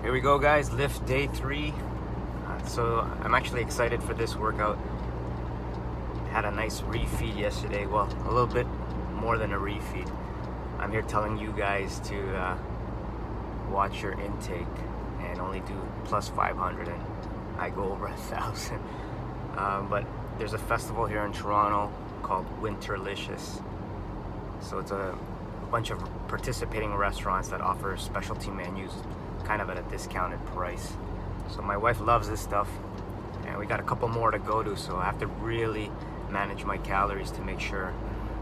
Here we go, guys. Lift day 3. So I'm actually excited for this workout. Had a nice refeed yesterday. Well, a little bit more than a refeed. I'm here telling you guys to watch your intake and only do plus 500, and I go over 1,000. But there's a festival here in Toronto called Winterlicious. So it's a bunch of participating restaurants that offer specialty menus kind of at a discounted price. So my wife loves this stuff, and we got a couple more to go to, so I have to really manage my calories to make sure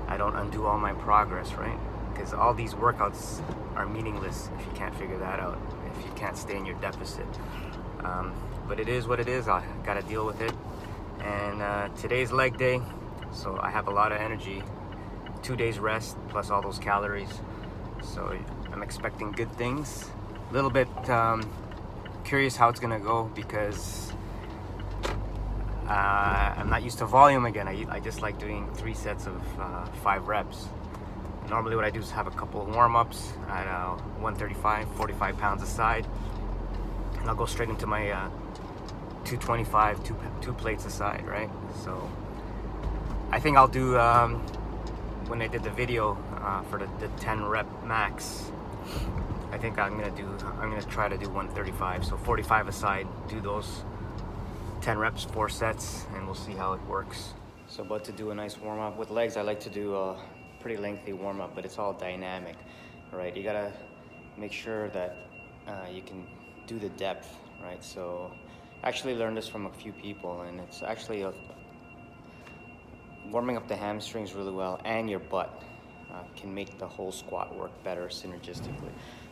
I don't undo all my progress, right? Because all these workouts are meaningless if you can't figure that out, if you can't stay in your deficit. But it is what it is. I gotta deal with it. And today's leg day, so I have a lot of energy. 2 days rest plus all those calories, so I'm expecting good things. A little bit curious how it's gonna go because I'm not used to volume again. I just like doing 3 sets of 5 reps. Normally what I do is have a couple of warm-ups at 135, 45 pounds a side, and I'll go straight into my 225, two plates a side, right? So I think I'll do when I did the video for the 10 rep max, I think I'm gonna try to do 135, so 45 aside, do those 10 reps, 4 sets, and we'll see how it works. So about to do a nice warm-up. With legs, I like to do a pretty lengthy warm-up, but it's all dynamic, right? You gotta make sure that you can do the depth, right? So I actually learned this from a few people, and it's actually warming up the hamstrings really well and your butt can make the whole squat work better synergistically.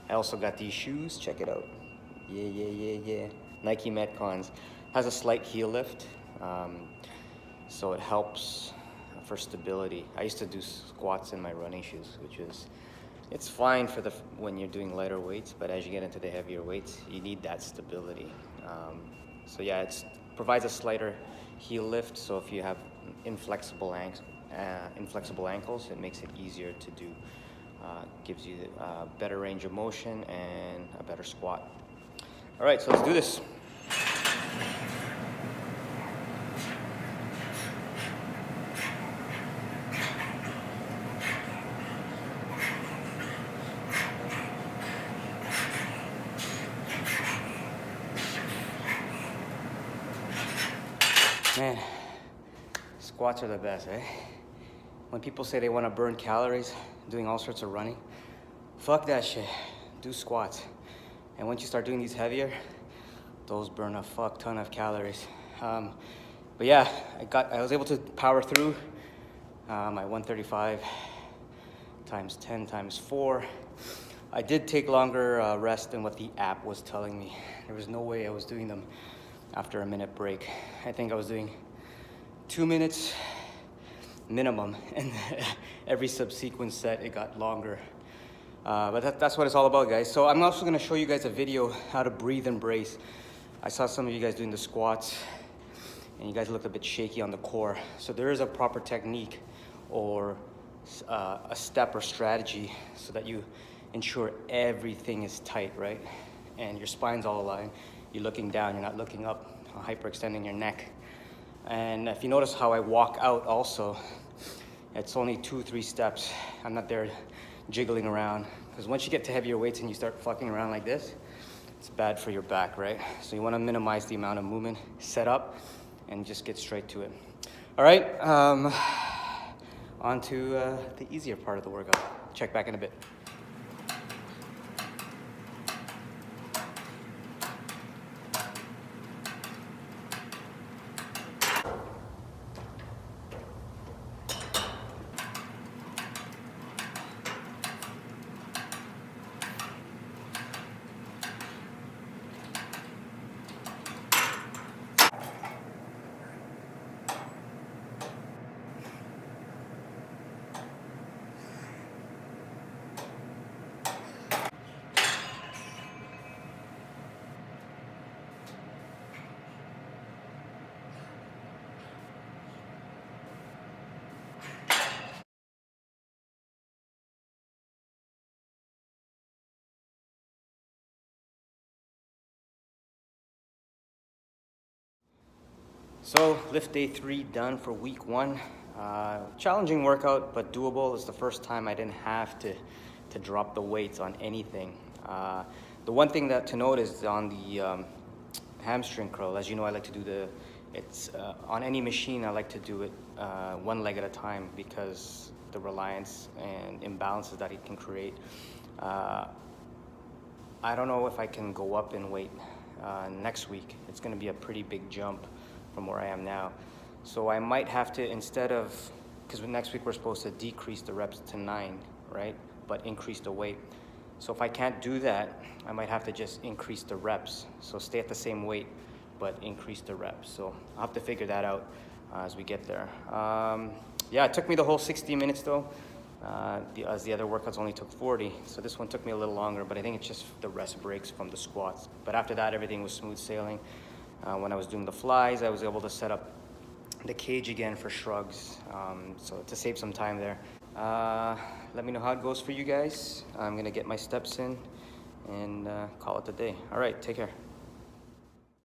I also got these shoes, check it out. Yeah. Nike Metcons. Has a slight heel lift, so it helps for stability. I used to do squats in my running shoes, it's fine for when you're doing lighter weights, but as you get into the heavier weights, you need that stability. So yeah, it provides a slighter heel lift, so if you have inflexible ankles, it makes it easier to do. Gives you a better range of motion and a better squat. All right, so let's do this. Man, squats are the best, eh? When people say they want to burn calories doing all sorts of running, fuck that shit. Do squats. And once you start doing these heavier, those burn a fuck ton of calories. But yeah, I was able to power through my 135 times 10 times 4. I did take longer rest than what the app was telling me. There was no way I was doing them after a minute break. I think I was doing 2 minutes minimum, and every subsequent set it got longer. But that's what it's all about, guys. So I'm also gonna show you guys a video how to breathe and brace. I saw some of you guys doing the squats and you guys looked a bit shaky on the core. So there is a proper technique or a step or strategy so that you ensure everything is tight, right? And your spine's all aligned. You're looking down, you're not looking up, hyperextending your neck. And if you notice how I walk out also, it's only 2-3 steps. I'm not there jiggling around, because once you get to heavier weights and you start fucking around like this, it's bad for your back, right? So you want to minimize the amount of movement, set up, and just get straight to it. All right, on to the easier part of the workout. Check back in a bit. So lift day 3 done for week 1. Challenging workout, but doable. It's the first time I didn't have to drop the weights on anything. The one thing that to note is on the hamstring curl. As you know, I like to do on any machine, I like to do it one leg at a time because the reliance and imbalances that it can create. I don't know if I can go up in weight next week. It's going to be a pretty big jump from where I am now. So I might have to, instead of, because next week we're supposed to decrease the reps to 9, right? But increase the weight. So if I can't do that, I might have to just increase the reps. So stay at the same weight, but increase the reps. So I'll have to figure that out as we get there. Yeah, it took me the whole 60 minutes though, as the other workouts only took 40. So this one took me a little longer, but I think it's just the rest breaks from the squats. But after that, everything was smooth sailing. When I was doing the flies, I was able to set up the cage again for shrugs, so to save some time there. Let me know how it goes for you guys. I'm gonna get my steps in and call it a day. All right, take care.